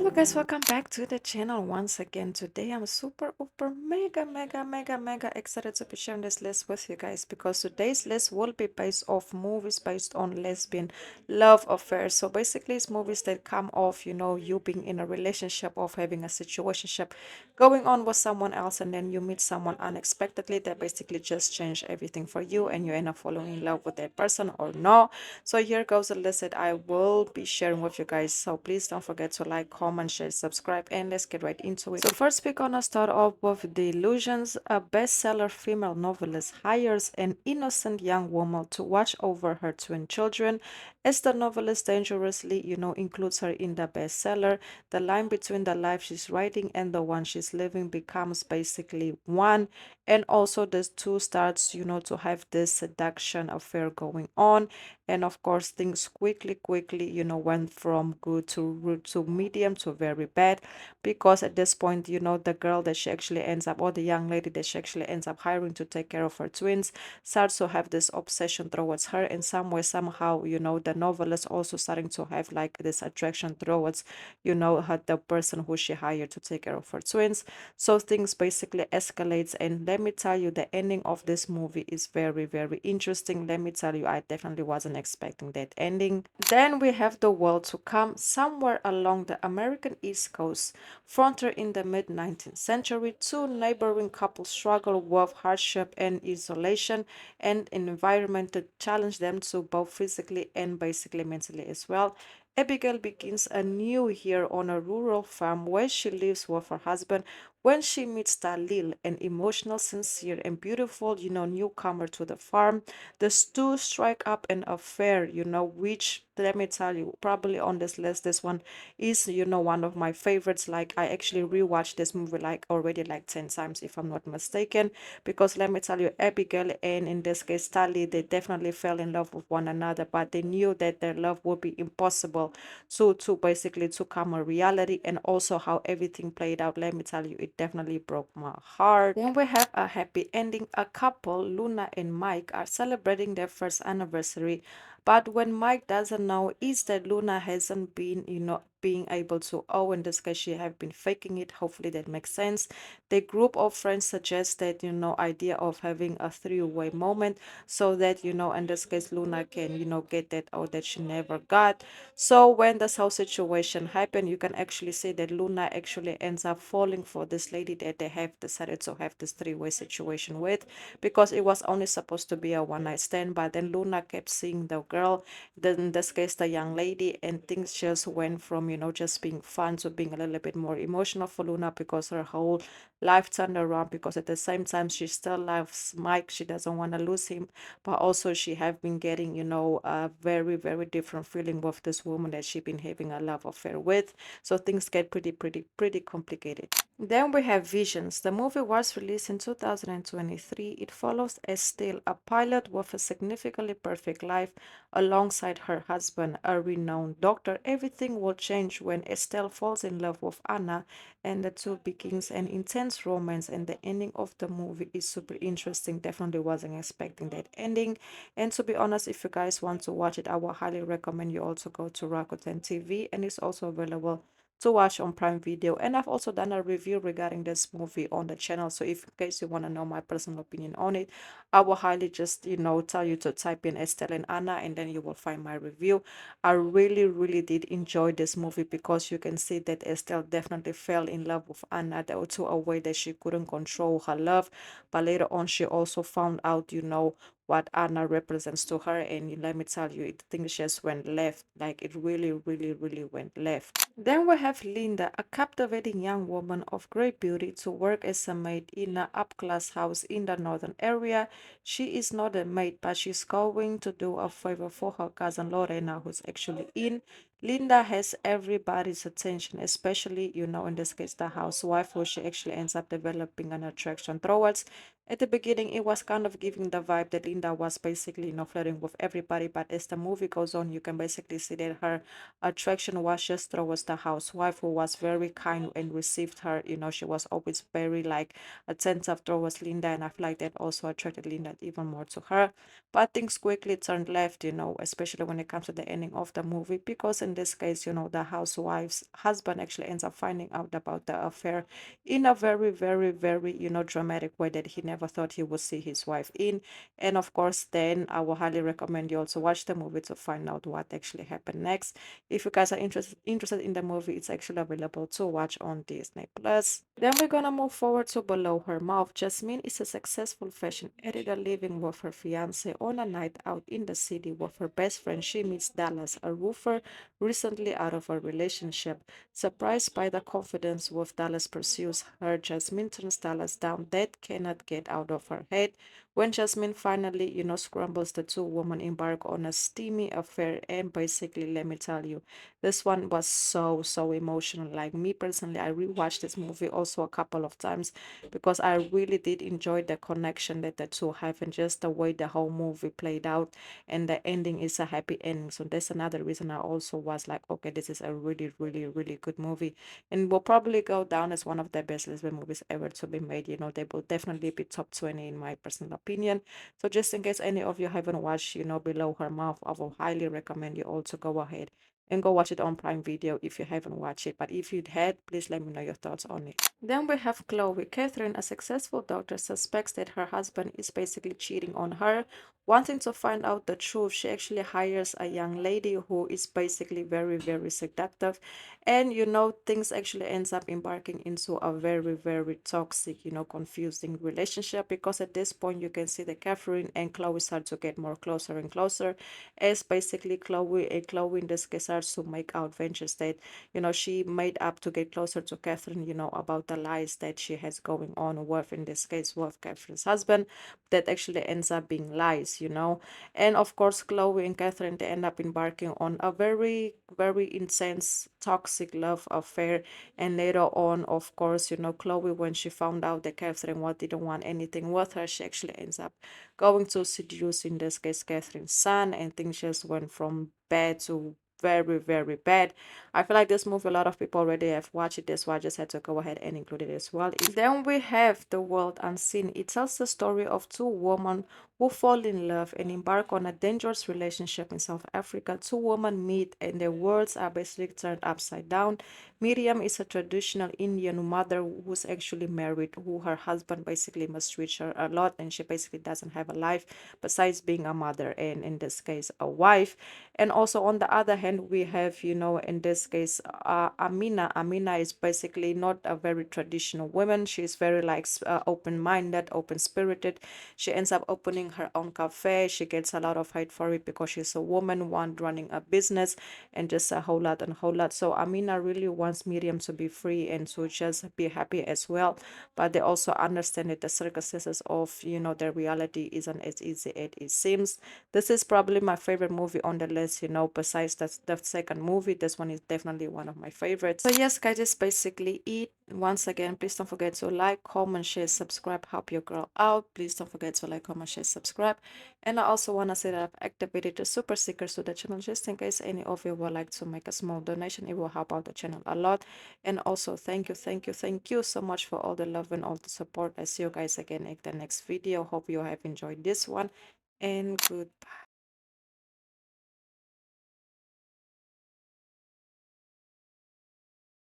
Hello guys, welcome back to the channel once again. Today I'm super super mega excited to be sharing this list with you guys because today's list will be based off movies based on lesbian love affairs. So basically it's movies that come off, you being in a relationship of having a situationship going on with someone else, and then you meet someone unexpectedly that basically just change everything for you and you end up falling in love with that person or no. So here goes the list that I will be sharing with you guys. So please don't forget to like, comment, share, subscribe, and let's get right into it. So first we're gonna start off with The Illusions. A bestseller female novelist hires an innocent young woman to watch over her twin children. As the novelist dangerously, includes her in the bestseller, the line between the life she's writing and the one she's living becomes basically one. And also the two starts, to have this seduction affair going on. And of course things quickly went from good to medium to very bad, because at this point, the girl that she actually ends up, or the young lady that she actually ends up hiring to take care of her twins, starts to have this obsession towards her in some way somehow. The novel is also starting to have like this attraction towards, her, the person who she hired to take care of her twins. So things basically escalates, and let me tell you, the ending of this movie is very interesting. Let me tell you, I definitely wasn't expecting that ending. Then we have The World to Come. Somewhere along the American East Coast frontier in the mid 19th century, two neighboring couples struggle with hardship and isolation and an environment to challenge them to both physically and basically mentally as well. Abigail begins a new year on a rural farm where she lives with her husband when she meets Dalil, an emotional, sincere, and beautiful, newcomer to the farm. The two strike up an affair, which, let me tell you, probably on this list, this one is, one of my favorites. Like, I actually rewatched this movie like already like 10 times, if I'm not mistaken, because let me tell you, Abigail and in this case, Tali, they definitely fell in love with one another, but they knew that their love would be impossible to basically to come a reality. And also how everything played out, let me tell you, it definitely broke my heart. Then we have a happy ending. A couple, Luna and Mike, are celebrating their first anniversary, but when Mike doesn't know is that Luna hasn't been, being able to, oh, in this case she have been faking it. Hopefully that makes sense. The group of friends suggests that, idea of having a three-way moment, so that, in this case Luna can, get that out that she never got. So when this whole situation happened, you can actually see that Luna actually ends up falling for this lady that they have decided to have this three-way situation with, because it was only supposed to be a one-night stand. But then Luna kept seeing the girl, then in this case the young lady, and things just went from, just being fun to being a little bit more emotional for Luna, because her whole life turned around. Because at the same time she still loves Mike, she doesn't want to lose him, but also she have been getting, a very different feeling with this woman that she been having a love affair with. So things get pretty complicated. Then we have Visions. The movie was released in 2023. It follows Estelle, a pilot with a significantly perfect life alongside her husband, a renowned doctor. Everything will change when Estelle falls in love with Anna, and the two begins an intense romance. And the ending of the movie is super interesting. Definitely wasn't expecting that ending. And to be honest, if you guys want to watch it, I would highly recommend you also go to Rakuten TV, and it's also available to watch on Prime Video. And I've also done a review regarding this movie on the channel. So if in case you want to know my personal opinion on it, I will highly just, tell you to type in Estelle and Anna, and then you will find my review. I really did enjoy this movie, because you can see that Estelle definitely fell in love with Anna to a way that she couldn't control her love. But later on, she also found out, what Anna represents to her. And let me tell you, it things just went left. Like, it really went left. Then we have Linda, a captivating young woman of great beauty, to work as a maid in an upclass house in the northern area. She is not a maid, but she's going to do a favor for her cousin Lorena, who's actually in. Linda has everybody's attention, especially, in this case, the housewife, who she actually ends up developing an attraction towards. At the beginning, it was kind of giving the vibe that Linda was basically, flirting with everybody. But as the movie goes on, you can basically see that her attraction was just towards the housewife, who was very kind and received her. She was always very like attentive towards Linda, and I feel like that also attracted Linda even more to her. But things quickly turned left, especially when it comes to the ending of the movie, because in this case, the housewife's husband actually ends up finding out about the affair in a very, very, very, dramatic way that he never thought he would see his wife in. And of course, then I will highly recommend you also watch the movie to find out what actually happened next. If you guys are interested in the movie, it's actually available to watch on Disney Plus. Then we're gonna move forward to Below Her Mouth. Jasmine is a successful fashion editor living with her fiance on a night out in the city with her best friend. She meets Dallas, a roofer recently out of a relationship. Surprised by the confidence with Dallas pursues her, Jasmine turns Dallas down. That cannot get out of her head. When Jasmine finally, scrambles, the two women embark on a steamy affair. And basically, let me tell you, this one was so, so emotional. Like me personally, I rewatched this movie also a couple of times because I really did enjoy the connection that the two have and just the way the whole movie played out. And the ending is a happy ending. So that's another reason I also was like, okay, this is a really, really, really good movie. And will probably go down as one of the best lesbian movies ever to be made. They will definitely be top 20 in my personal opinion. So just in case any of you haven't watched, Below Her Mouth, I will highly recommend you all to go ahead and go watch it on Prime Video if you haven't watched it. But if you had, please let me know your thoughts on it. Then we have Chloe. Catherine, a successful doctor, suspects that her husband is basically cheating on her. Wanting to find out the truth, she actually hires a young lady who is basically very, very seductive. And things actually ends up embarking into a very, very toxic, confusing relationship, because at this point you can see that Catherine and Chloe start to get more closer and closer, as basically Chloe in this case starts to make out ventures that she made up to get closer to Catherine, about the lies that she has going on with, in this case, with Catherine's husband, that actually ends up being lies. And of course, Chloe and Catherine, they end up embarking on a very, very intense, toxic love affair. And later on, of course, Chloe, when she found out that Catherine didn't want anything with her, she actually ends up going to seduce, in this case, Catherine's son, and things just went from bad to very, very bad. I feel like this movie, a lot of people already have watched it. That's why I just had to go ahead and include it as well. Then we have The World Unseen. It tells the story of two women who fall in love and embark on a dangerous relationship in South Africa. Two women meet and their worlds are basically turned upside down. Miriam is a traditional Indian mother who's actually married, who her husband basically mistreats her a lot, and she basically doesn't have a life besides being a mother, and in this case, a wife. And also on the other hand, we have, in this case, Amina. Amina is basically not a very traditional woman. She's very like open-minded, open-spirited. She ends up opening her own cafe. She gets a lot of hate for it because she's a woman, one running a business, and just a whole lot and whole lot. So Amina really wants Miriam to be free and to just be happy as well. But they also understand that the circumstances of, their reality isn't as easy as it seems. This is probably my favorite movie on the list, besides the second movie. This one is definitely one of my favorites. So yes, guys, this basically it. Once again, please don't forget to like, comment, share, subscribe, help your girl out. Please don't forget to like, comment, share, subscribe. And I also want to say that I've activated the super stickers to the channel, just in case any of you would like to make a small donation. It will help out the channel a lot. And also thank you, thank you, thank you so much for all the love and all the support. I see you guys again in the next video. Hope you have enjoyed this one, and goodbye.